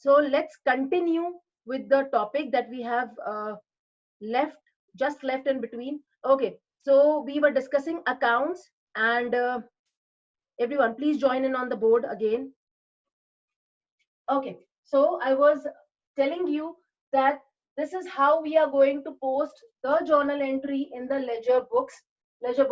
So let's continue with the topic that we have just left in between. Okay, so we were discussing accounts, and everyone, please join in on the board again. Okay, so I was telling you that this is how we are going to post the journal entry in the ledger book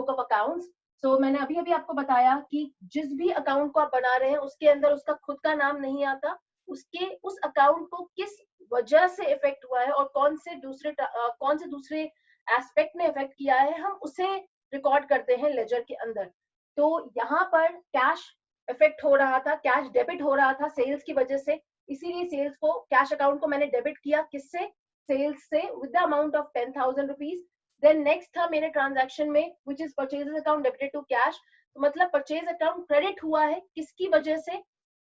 of accounts. So मैंने अभी अभी आपको बताया कि जिस भी account को आप बना रहे हैं उसके अंदर उसका खुद का नाम नहीं आता, उस अकाउंट को किस वजह से इफेक्ट हुआ है और कौन से दूसरे एस्पेक्ट ने इफेक्ट किया है, हम उसे रिकॉर्ड करते हैं लेजर के अंदर. तो यहाँ पर कैश इफेक्ट हो रहा था, कैश डेबिट हो रहा था सेल्स की वजह से, इसीलिए सेल्स को, कैश अकाउंट को मैंने डेबिट किया, किससे? सेल्स से, with the amount of 10,000 rupees. Then next था मेरे ट्रांजैक्शन में which is purchase account debited to cash. तो मतलब परचेज अकाउंट क्रेडिट हुआ है किसकी वजह से?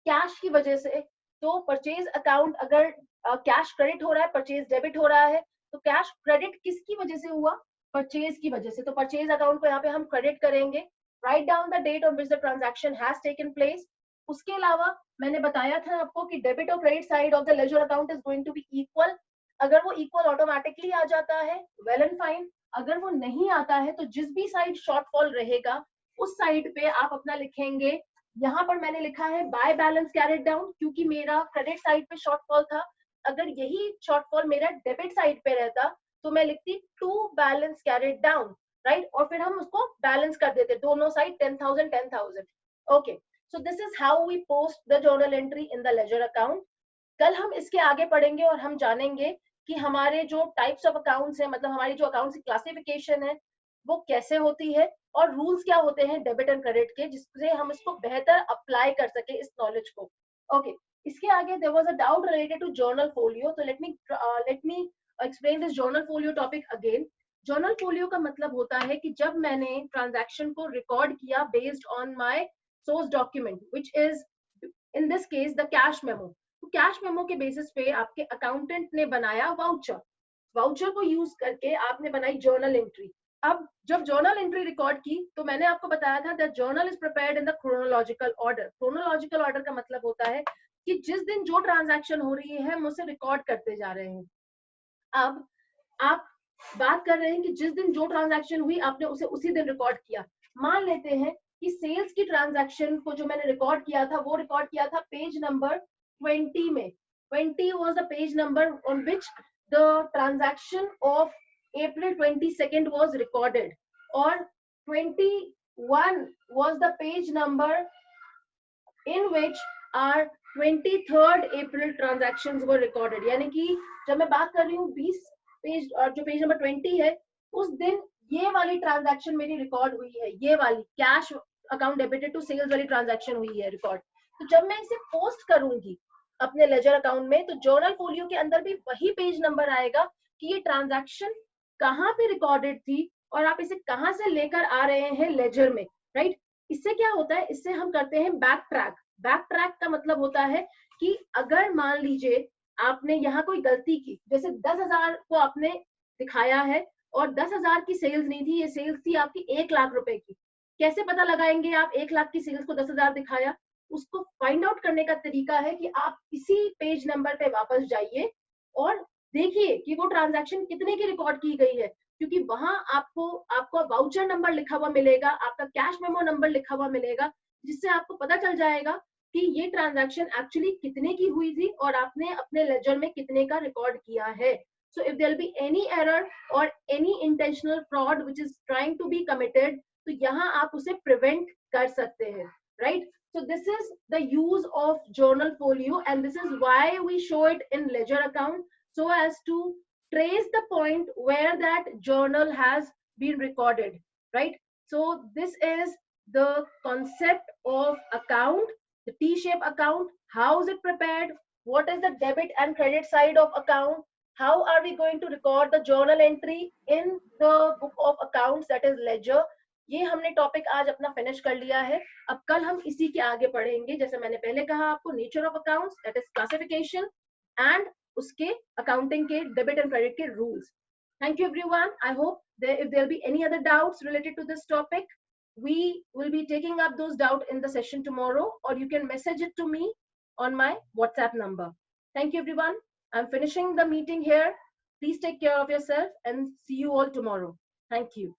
कैश की वजह से. तो परचेज अकाउंट अगर कैश क्रेडिट हो रहा है, परचेज डेबिट हो रहा है, तो कैश क्रेडिट किसकी वजह से हुआ? परचेज की वजह से. तो परचेज अकाउंट को यहाँ पे हम क्रेडिट करेंगे. Write down the date on which the transaction has taken place. उसके अलावा मैंने बताया था आपको कि डेबिट और credit side of the ledger account is going to be equal. अगर वो इक्वल ऑटोमेटिकली आ जाता है, वेल एंड फाइन. अगर वो नहीं आता है तो जिस भी साइड शॉर्टफॉल रहेगा उस साइड पे आप अपना लिखेंगे. यहाँ पर मैंने लिखा है बाय बैलेंस कैरिड डाउन, क्योंकि मेरा क्रेडिट साइड पे शॉर्टफॉल था. अगर यही शॉर्टफॉल मेरा डेबिट साइड पे रहता तो मैं लिखती to balance carried down, right. और फिर हम उसको बैलेंस कर देते दोनों side 10,000 10,000. Okay, so this is how we post the journal entry in the ledger account. कल हम इसके आगे पढ़ेंगे और हम जानेंगे कि हमारे जो टाइप्स ऑफ अकाउंट्स है, मतलब हमारी जो अकाउंट्स की क्लासिफिकेशन है वो कैसे होती है और रूल्स क्या होते हैं डेबिट एंड क्रेडिट के, जिससे हम इसको बेहतर अप्लाई कर सके इस नॉलेज को. ओके, इसके आगे there was a doubt related to journal folio. तो let me explain this journal folio topic again. Journal folio का मतलब होता है कि जब मैंने ट्रांजैक्शन को रिकॉर्ड किया based on my source document which is in this case the cash memo. तो कैश मेमो के बेसिस पे आपके अकाउंटेंट ने बनाया वाउचर. वाउचर को यूज करके आपने बनाई जर्नल एंट्री. अब जब जर्नल एंट्री रिकॉर्ड की तो मैंने आपको बताया था that journal is prepared in the chronological order. Chronological order का मतलब होता है कि जिस दिन जो ट्रांजैक्शन हो रही है हम उसे रिकॉर्ड करते जा रहे हैं. अब आप बात कर रहे हैं कि जिस दिन जो ट्रांजैक्शन हुई आपने उसे उसी दिन रिकॉर्ड किया. मान लेते हैं कि सेल्स की ट्रांजैक्शन को जो मैंने रिकॉर्ड किया था वो रिकॉर्ड किया था पेज नंबर 20 में. 20 was the page number on which the transaction of April 22nd was recorded, or 21 was the page number in which our 23rd April transactions were recorded. यानी कि जब मैं बात कर रही हूँ 20 पेज और जो पेज नंबर 20 है उस दिन ये वाली ट्रांजैक्शन मेरी रिकॉर्ड हुई है, ये वाली cash account debited to sales वाली ट्रांजैक्शन हुई है रिकॉर्ड. तो जब मैं इसे पोस्ट करूंगी अपने लेजर अकाउंट में तो जर्नल फोलियो के अंदर भी वही पेज नंबर आएगा कि ये ट्रांजैक्शन कहाँ पे रिकॉर्डेड थी और आप इसे कहाँ से लेकर आ रहे हैं लेजर में, राइट. इससे क्या होता है, इससे हम करते हैं बैक ट्रैक. बैक ट्रैक का मतलब होता है कि अगर मान लीजिए आपने यहाँ कोई गलती की, जैसे 10,000 को आपने दिखाया है और 10,000 की सेल्स नहीं थी, ये सेल्स थी आपकी 1 लाख रुपए की. कैसे पता लगाएंगे आप 1 लाख की सेल्स को 10,000 दिखाया? उसको फाइंड आउट करने का तरीका है कि आप इसी पेज नंबर पे वापस जाइए और देखिए कि वो ट्रांजैक्शन कितने की रिकॉर्ड की गई है, क्योंकि वहां आपको वाउचर नंबर लिखा हुआ मिलेगा, आपका कैश मेमो नंबर लिखा हुआ मिलेगा, जिससे आपको पता चल जाएगा कि ये ट्रांजैक्शन एक्चुअली कितने की हुई थी और आपने अपने लेजर में कितने का रिकॉर्ड किया है. So if there will be any error or any intentional fraud which is trying to be committed, तो यहाँ आप उसे prevent कर सकते हैं, right? So this is the use of journal folio, and this is why we show it in ledger account, so as to trace the point where that journal has been recorded, right? So this is the concept of account, the T-shape account. How is it prepared? What is the debit and credit side of account? How are we going to record the journal entry in the book of accounts, that is ledger? ये हमने topic आज अपना finish कर लिया है. अब कल हम इसी के आगे पढ़ेंगे, जैसे मैंने पहले कहा आपको, nature of accounts, that is classification, and उसके अकाउंटिंग के डेबिट एंड क्रेडिट के rules. Thank you everyone. I hope if there will be any other doubts related to this topic, we will be taking up those doubts in the session tomorrow, or you can message it to me on my WhatsApp number. Thank you, everyone. I'm finishing the meeting here. Please take care of yourself and see you all tomorrow. Thank you.